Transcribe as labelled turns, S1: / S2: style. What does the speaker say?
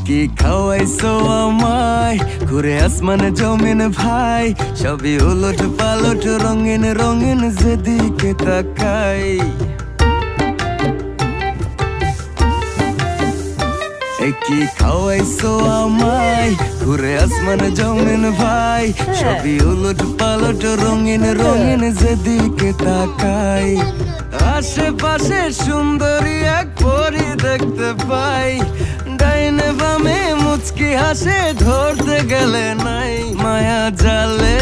S1: কি খাওয়াইছো আমায় ঘুরে আসমানে জমিন ভাই, সবই উলট পালট রঙিন রঙিন যেদিকে তাকাই। কি খাওয়াইছো আমায় ঘুরে আসমানে জমিন ভাই, সবই উলট পালট রঙিন রঙিন যেদিকে তাকাই। আশেপাশে সুন্দরী এক পরি দেখতে পাই, ডাইনে বামে মুচকি হাসে ধরতে গেলে নাই। মায়া জালে